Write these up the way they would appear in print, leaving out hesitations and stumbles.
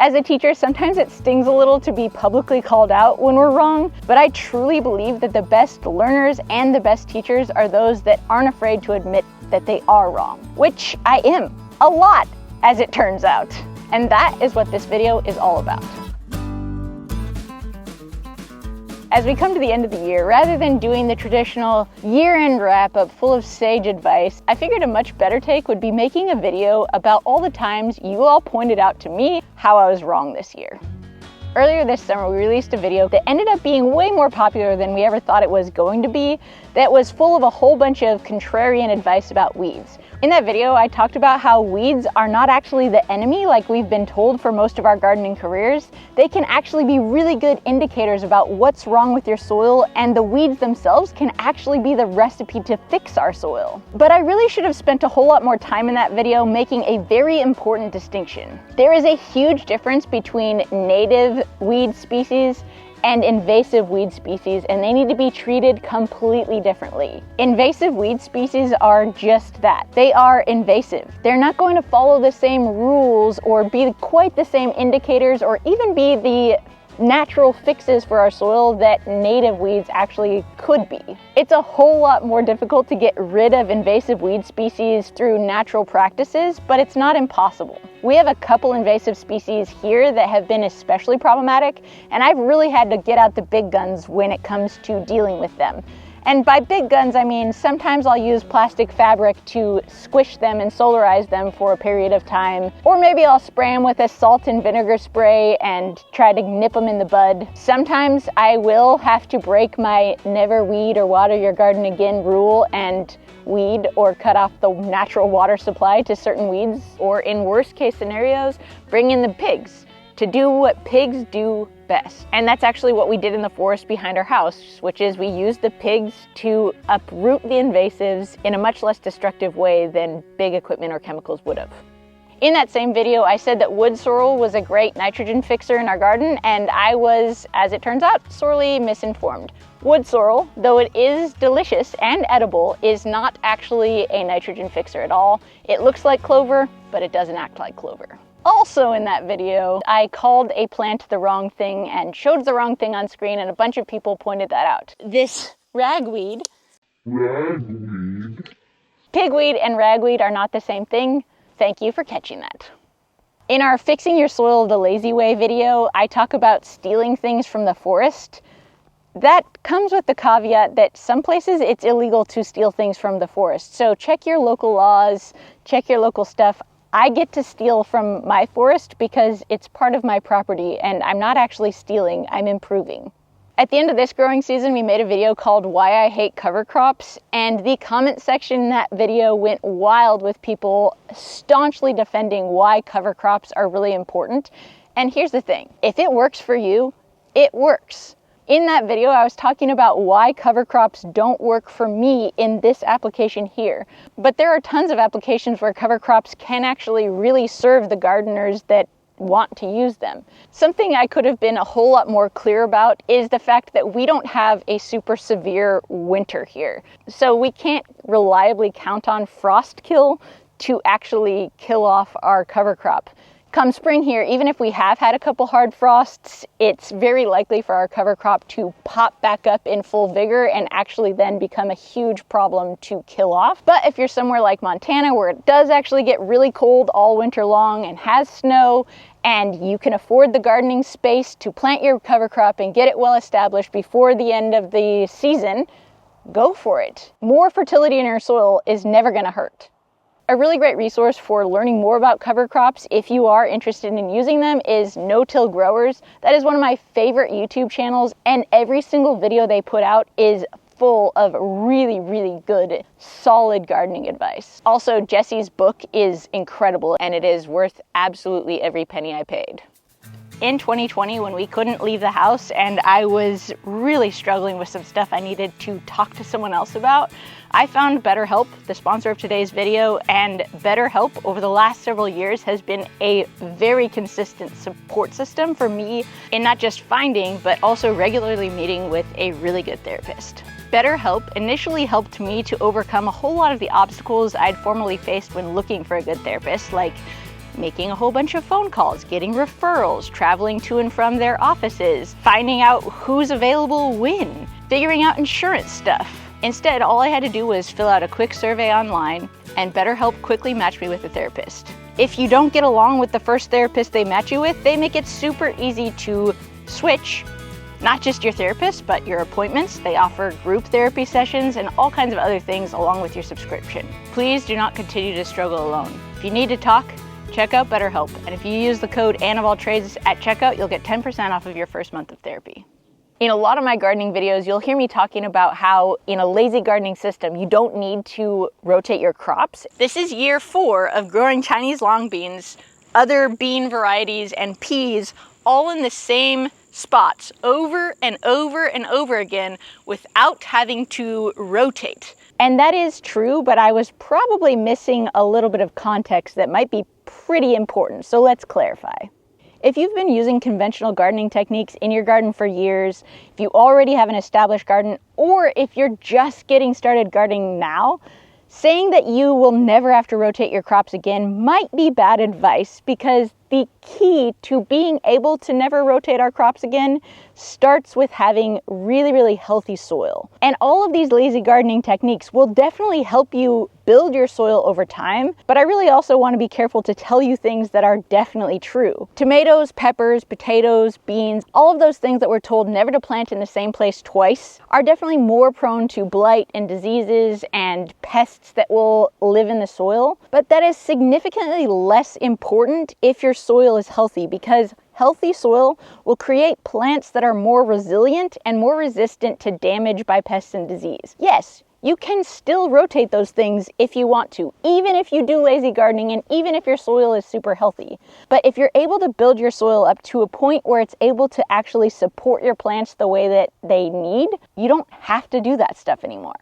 As a teacher, sometimes it stings a little to be publicly called out when we're wrong, but I truly believe that the best learners and the best teachers are those that aren't afraid to admit that they are wrong, which I am, a lot, as it turns out. And that is what this video is all about. As we come to the end of the year, rather than doing the traditional year-end wrap-up full of sage advice, I figured a much better take would be making a video about all the times you all pointed out to me how I was wrong this year. Earlier this summer, we released a video that ended up being way more popular than we ever thought it was going to be, that was full of a whole bunch of contrarian advice about weeds. In that video, I talked about how weeds are not actually the enemy like we've been told for most of our gardening careers. They can actually be really good indicators about what's wrong with your soil, and the weeds themselves can actually be the recipe to fix our soil. But I really should have spent a whole lot more time in that video making a very important distinction. There is a huge difference between native weed species and invasive weed species, and they need to be treated completely differently. Invasive weed species are just that. They are invasive. They're not going to follow the same rules or be quite the same indicators or even be the natural fixes for our soil that native weeds actually could be. It's a whole lot more difficult to get rid of invasive weed species through natural practices, but it's not impossible. We have a couple invasive species here that have been especially problematic, and I've really had to get out the big guns when it comes to dealing with them. And by big guns, I mean sometimes I'll use plastic fabric to squish them and solarize them for a period of time. Or maybe I'll spray them with a salt and vinegar spray and try to nip them in the bud. Sometimes I will have to break my never weed or water your garden again rule and weed or cut off the natural water supply to certain weeds. Or in worst case scenarios, bring in the pigs to do what pigs do best. And that's actually what we did in the forest behind our house, which is we used the pigs to uproot the invasives in a much less destructive way than big equipment or chemicals would have. In that same video, I said that wood sorrel was a great nitrogen fixer in our garden, and I was, as it turns out, sorely misinformed. Wood sorrel, though it is delicious and edible, is not actually a nitrogen fixer at all. It looks like clover, but it doesn't act like clover. Also in that video, I called a plant the wrong thing and showed the wrong thing on screen, and a bunch of people pointed that out. This ragweed. Pigweed and ragweed are not the same thing. Thank you for catching that. In our Fixing Your Soil the Lazy Way video, I talk about stealing things from the forest. That comes with the caveat that some places it's illegal to steal things from the forest. So check your local laws, check your local stuff. I get to steal from my forest because it's part of my property and I'm not actually stealing, I'm improving. At the end of this growing season, we made a video called Why I Hate Cover Crops, and the comment section in that video went wild with people staunchly defending why cover crops are really important. And here's the thing, if it works for you, it works. In that video, I was talking about why cover crops don't work for me in this application here. But there are tons of applications where cover crops can actually really serve the gardeners that want to use them. Something I could have been a whole lot more clear about is the fact that we don't have a super severe winter here. So we can't reliably count on frost kill to actually kill off our cover crop. Come spring here, even if we have had a couple hard frosts, it's very likely for our cover crop to pop back up in full vigor and actually then become a huge problem to kill off. But if you're somewhere like Montana, where it does actually get really cold all winter long and has snow, and you can afford the gardening space to plant your cover crop and get it well established before the end of the season, go for it. More fertility in your soil is never going to hurt. A really great resource for learning more about cover crops, if you are interested in using them, is No-Till Growers. That is one of my favorite YouTube channels, and every single video they put out is full of really, really good, solid gardening advice. Also, Jesse's book is incredible, and it is worth absolutely every penny I paid. In 2020, when we couldn't leave the house and I was really struggling with some stuff I needed to talk to someone else about, I found BetterHelp, the sponsor of today's video, and BetterHelp over the last several years has been a very consistent support system for me in not just finding, but also regularly meeting with a really good therapist. BetterHelp initially helped me to overcome a whole lot of the obstacles I'd formerly faced when looking for a good therapist, like making a whole bunch of phone calls, getting referrals, traveling to and from their offices, finding out who's available when, figuring out insurance stuff. Instead, all I had to do was fill out a quick survey online, and BetterHelp quickly matched me with a therapist. If you don't get along with the first therapist they match you with, they make it super easy to switch. Not just your therapist, but your appointments. They offer group therapy sessions and all kinds of other things along with your subscription. Please do not continue to struggle alone. If you need to talk, check out BetterHelp. And if you use the code AnnofAllTrades at checkout, you'll get 10% off of your first month of therapy. In a lot of my gardening videos, you'll hear me talking about how in a lazy gardening system, you don't need to rotate your crops. This is year 4 of growing Chinese long beans, other bean varieties, and peas all in the same spots over and over and over again without having to rotate. And that is true, but I was probably missing a little bit of context that might be pretty important, so let's clarify. If you've been using conventional gardening techniques in your garden for years, if you already have an established garden, or if you're just getting started gardening now, saying that you will never have to rotate your crops again might be bad advice, because the key to being able to never rotate our crops again starts with having really, really healthy soil. And all of these lazy gardening techniques will definitely help you build your soil over time, but I really also want to be careful to tell you things that are definitely true. Tomatoes, peppers, potatoes, beans, all of those things that we're told never to plant in the same place twice are definitely more prone to blight and diseases and pests that will live in the soil, but that is significantly less important if your soil is healthy, because healthy soil will create plants that are more resilient and more resistant to damage by pests and disease. Yes, you can still rotate those things if you want to, even if you do lazy gardening and even if your soil is super healthy. But if you're able to build your soil up to a point where it's able to actually support your plants the way that they need, you don't have to do that stuff anymore.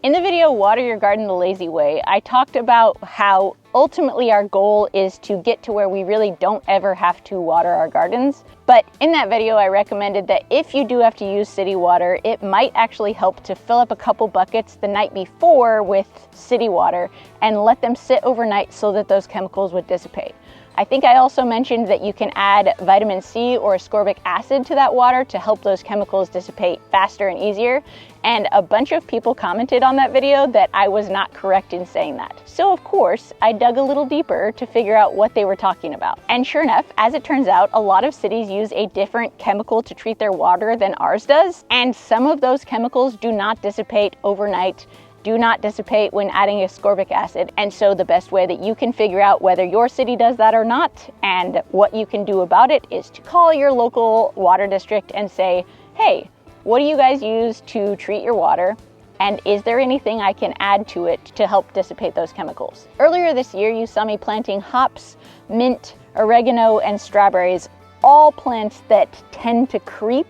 In the video, Water Your Garden the Lazy Way, I talked about how ultimately our goal is to get to where we really don't ever have to water our gardens. But in that video, I recommended that if you do have to use city water, it might actually help to fill up a couple buckets the night before with city water and let them sit overnight so that those chemicals would dissipate. I think I also mentioned that you can add vitamin C or ascorbic acid to that water to help those chemicals dissipate faster and easier. And a bunch of people commented on that video that I was not correct in saying that. So of course, I dug a little deeper to figure out what they were talking about. And sure enough, as it turns out, a lot of cities use a different chemical to treat their water than ours does. And some of those chemicals do not dissipate overnight, do not dissipate when adding ascorbic acid. And so the best way that you can figure out whether your city does that or not and what you can do about it is to call your local water district and say, hey, what do you guys use to treat your water? And is there anything I can add to it to help dissipate those chemicals? Earlier this year, you saw me planting hops, mint, oregano, and strawberries, all plants that tend to creep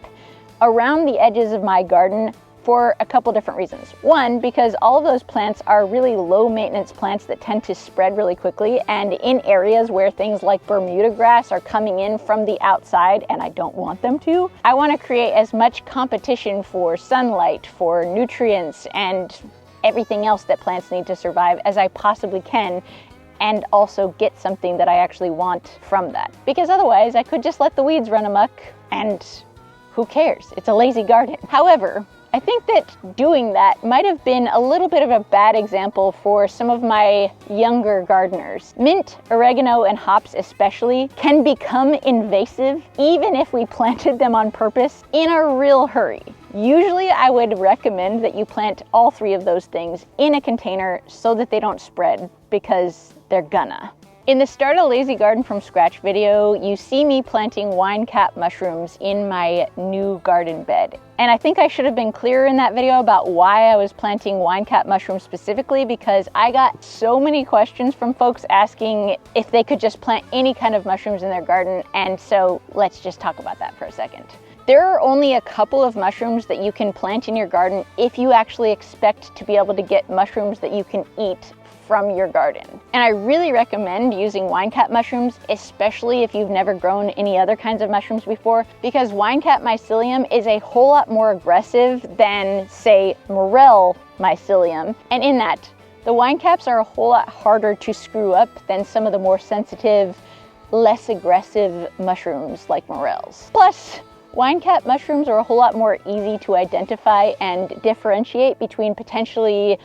around the edges of my garden for a couple different reasons. One, because all of those plants are really low maintenance plants that tend to spread really quickly, and in areas where things like Bermuda grass are coming in from the outside and I don't want them to, I want to create as much competition for sunlight, for nutrients, and everything else that plants need to survive as I possibly can, and also get something that I actually want from that. Because otherwise I could just let the weeds run amok and who cares? It's a lazy garden. However, I think that doing that might have been a little bit of a bad example for some of my younger gardeners. Mint, oregano, and hops especially can become invasive even if we planted them on purpose in a real hurry. Usually I would recommend that you plant all three of those things in a container so that they don't spread, because they're gonna. In the Start a Lazy Garden from Scratch video, you see me planting wine cap mushrooms in my new garden bed. And I think I should have been clearer in that video about why I was planting wine cap mushrooms specifically, because I got so many questions from folks asking if they could just plant any kind of mushrooms in their garden, and so let's just talk about that for a second. There are only a couple of mushrooms that you can plant in your garden if you actually expect to be able to get mushrooms that you can eat from your garden. And I really recommend using wine cap mushrooms, especially if you've never grown any other kinds of mushrooms before, because wine cap mycelium is a whole lot more aggressive than, say, morel mycelium. And in that, The wine caps are a whole lot harder to screw up than some of the more sensitive, less aggressive mushrooms like morels. Plus, wine cap mushrooms are a whole lot more easy to identify and differentiate between potentially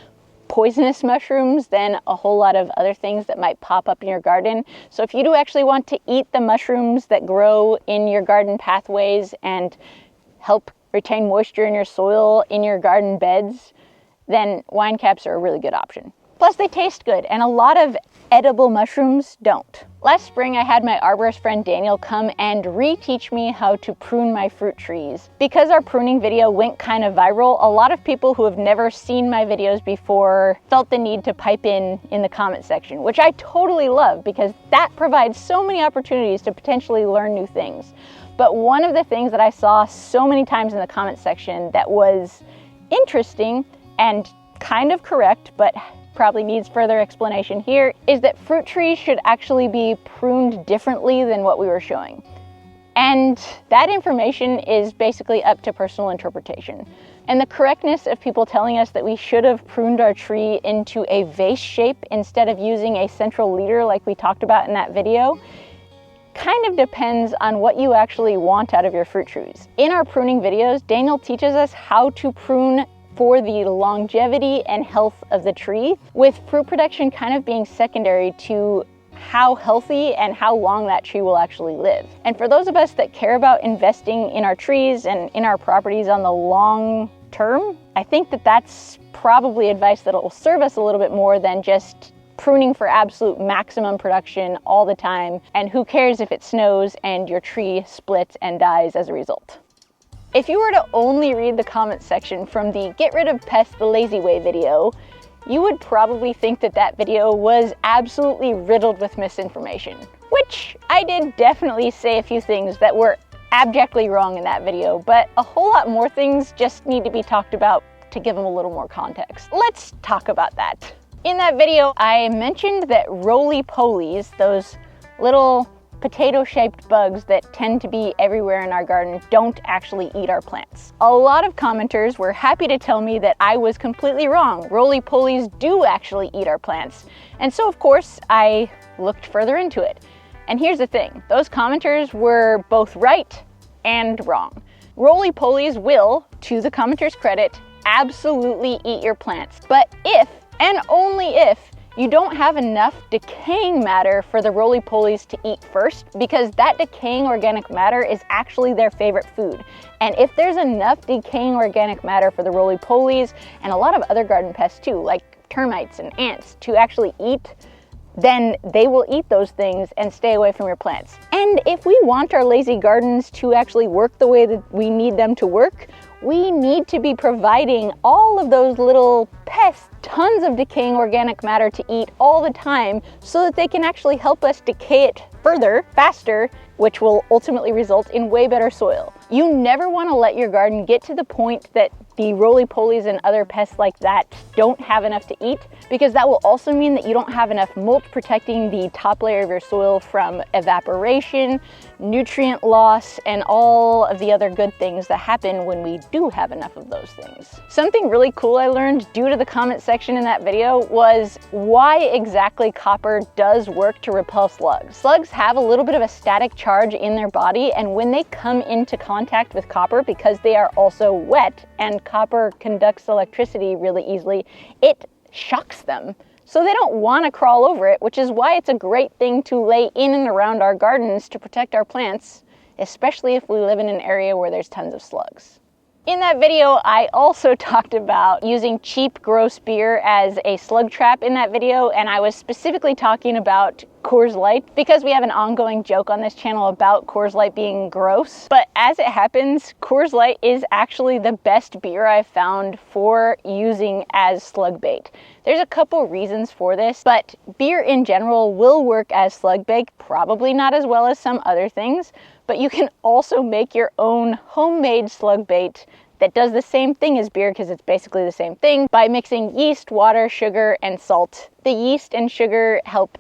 poisonous mushrooms than a whole lot of other things that might pop up in your garden. So if you do actually want to eat the mushrooms that grow in your garden pathways and help retain moisture in your soil, in your garden beds, then wine caps are a really good option. Plus they taste good, and a lot of edible mushrooms don't. Last spring I had my arborist friend Daniel come and reteach me how to prune my fruit trees. Because our pruning video went kind of viral, a lot of people who have never seen my videos before felt the need to pipe in the comment section, which I totally love because that provides so many opportunities to potentially learn new things. But one of the things that I saw so many times in the comment section that was interesting and kind of correct, but probably needs further explanation here, is that fruit trees should actually be pruned differently than what we were showing. And that information is basically up to personal interpretation. And the correctness of people telling us that we should have pruned our tree into a vase shape instead of using a central leader like we talked about in that video kind of depends on what you actually want out of your fruit trees. In our pruning videos, Daniel teaches us how to prune for the longevity and health of the tree, with fruit production kind of being secondary to how healthy and how long that tree will actually live. And for those of us that care about investing in our trees and in our properties on the long term, I think that that's probably advice that will serve us a little bit more than just pruning for absolute maximum production all the time, and who cares if it snows and your tree splits and dies as a result. If you were to only read the comments section from the Get Rid of Pests the Lazy Way video, you would probably think that that video was absolutely riddled with misinformation, which I did definitely say a few things that were abjectly wrong in that video, but a whole lot more things just need to be talked about to give them a little more context. Let's talk about that. In that video, I mentioned that roly-polies, those little potato-shaped bugs that tend to be everywhere in our garden, don't actually eat our plants. A lot of commenters were happy to tell me that I was completely wrong. Roly-polies do actually eat our plants. And so, of course, I looked further into it. And here's the thing, those commenters were both right and wrong. Roly-polies will, to the commenter's credit, absolutely eat your plants. But if, and only if, you don't have enough decaying matter for the roly-polies to eat first, because that decaying organic matter is actually their favorite food. And if there's enough decaying organic matter for the roly-polies and a lot of other garden pests too, like termites and ants, to actually eat, then they will eat those things and stay away from your plants. And if we want our lazy gardens to actually work the way that we need them to work, we need to be providing all of those little pests tons of decaying organic matter to eat all the time so that they can actually help us decay it further, faster, which will ultimately result in way better soil. You never want to let your garden get to the point that the roly-polies and other pests like that don't have enough to eat, because that will also mean that you don't have enough mulch protecting the top layer of your soil from evaporation, nutrient loss, and all of the other good things that happen when we do have enough of those things. Something really cool I learned due to the comment section in that video was why exactly copper does work to repel slugs. Slugs have a little bit of a static charge in their body, and when they come into contact with copper, because they are also wet and copper conducts electricity really easily, it shocks them. So they don't want to crawl over it, which is why it's a great thing to lay in and around our gardens to protect our plants, especially if we live in an area where there's tons of slugs. In that video, I also talked about using cheap, gross beer as a slug trap in that video, and I was specifically talking about Coors Light because we have an ongoing joke on this channel about Coors Light being gross. But as it happens, Coors Light is actually the best beer I've found for using as slug bait. There's a couple reasons for this, but beer in general will work as slug bait, probably not as well as some other things, but you can also make your own homemade slug bait that does the same thing as beer, because it's basically the same thing, by mixing yeast, water, sugar, and salt. The yeast and sugar help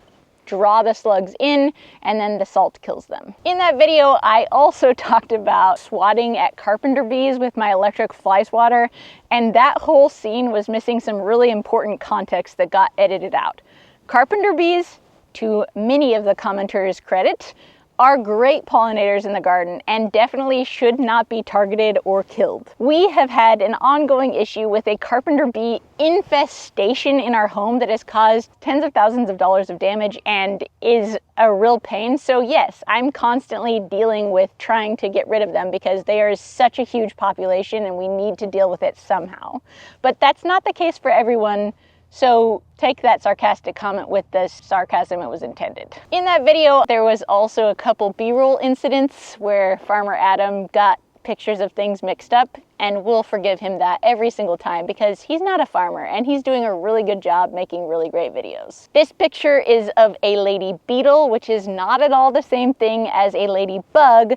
draw the slugs in, and then the salt kills them. In that video, I also talked about swatting at carpenter bees with my electric fly swatter, and that whole scene was missing some really important context that got edited out. Carpenter bees, to many of the commenters' credit, are great pollinators in the garden and definitely should not be targeted or killed. We have had an ongoing issue with a carpenter bee infestation in our home that has caused tens of thousands of dollars of damage and is a real pain. So yes, I'm constantly dealing with trying to get rid of them because they are such a huge population and we need to deal with it somehow. But that's not the case for everyone. So take that sarcastic comment with the sarcasm it was intended. In that video, there was also a couple B-roll incidents where Farmer Adam got pictures of things mixed up, and we'll forgive him that every single time because he's not a farmer and he's doing a really good job making really great videos. This picture is of a lady beetle, which is not at all the same thing as a ladybug.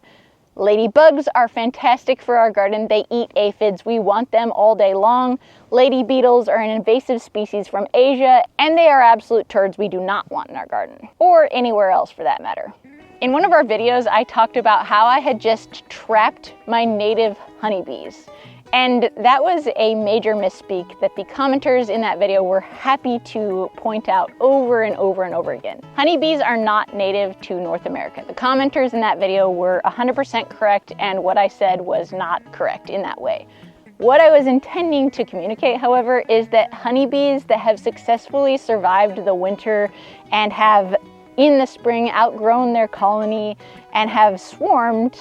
Ladybugs are fantastic for our garden. They eat aphids. We want them all day long. Lady beetles are an invasive species from Asia, and they are absolute turds we do not want in our garden, or anywhere else for that matter. In one of our videos, I talked about how I had just trapped my native honeybees. And that was a major misspeak that the commenters in that video were happy to point out over and over and over again. Honeybees are not native to North America. The commenters in that video were 100% correct, and what I said was not correct in that way. What I was intending to communicate, however, is that honeybees that have successfully survived the winter and have in the spring outgrown their colony and have swarmed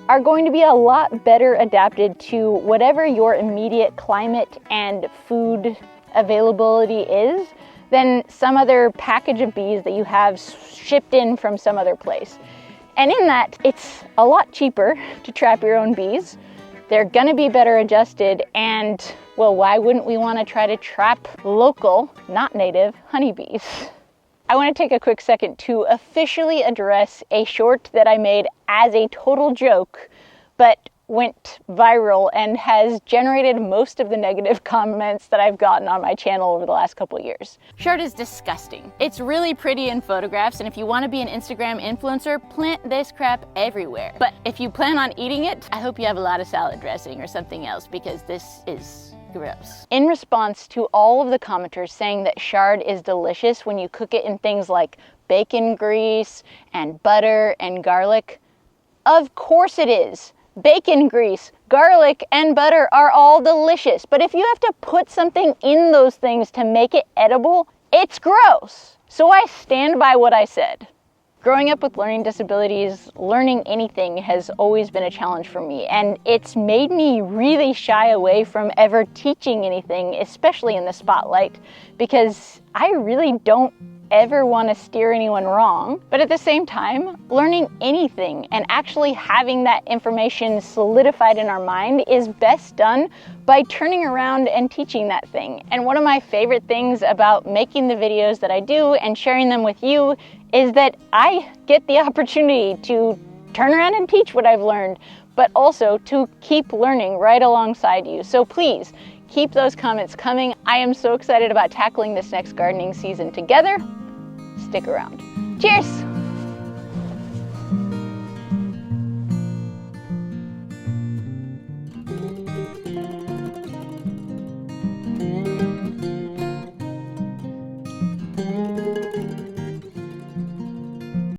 are going to be a lot better adapted to whatever your immediate climate and food availability is than some other package of bees that you have shipped in from some other place. And in that, it's a lot cheaper to trap your own bees. They're gonna be better adjusted, and well, why wouldn't we want to try to trap local, not native, honeybees? I want to take a quick second to officially address a short that I made as a total joke, but went viral and has generated most of the negative comments that I've gotten on my channel over the last couple of years. Chard is disgusting. It's really pretty in photographs, and if you want to be an Instagram influencer, plant this crap everywhere. But if you plan on eating it, I hope you have a lot of salad dressing or something else, because this is gross. In response to all of the commenters saying that chard is delicious when you cook it in things like bacon grease and butter and garlic, of course it is. Bacon grease, garlic, and butter are all delicious, but if you have to put something in those things to make it edible, it's gross. So I stand by what I said. Growing up with learning disabilities, learning anything has always been a challenge for me, and it's made me really shy away from ever teaching anything, especially in the spotlight, because I really don't ever want to steer anyone wrong. But at the same time, learning anything and actually having that information solidified in our mind is best done by turning around and teaching that thing. And one of my favorite things about making the videos that I do and sharing them with you is that I get the opportunity to turn around and teach what I've learned, but also to keep learning right alongside you. So please, keep those comments coming. I am so excited about tackling this next gardening season together. Stick around. Cheers!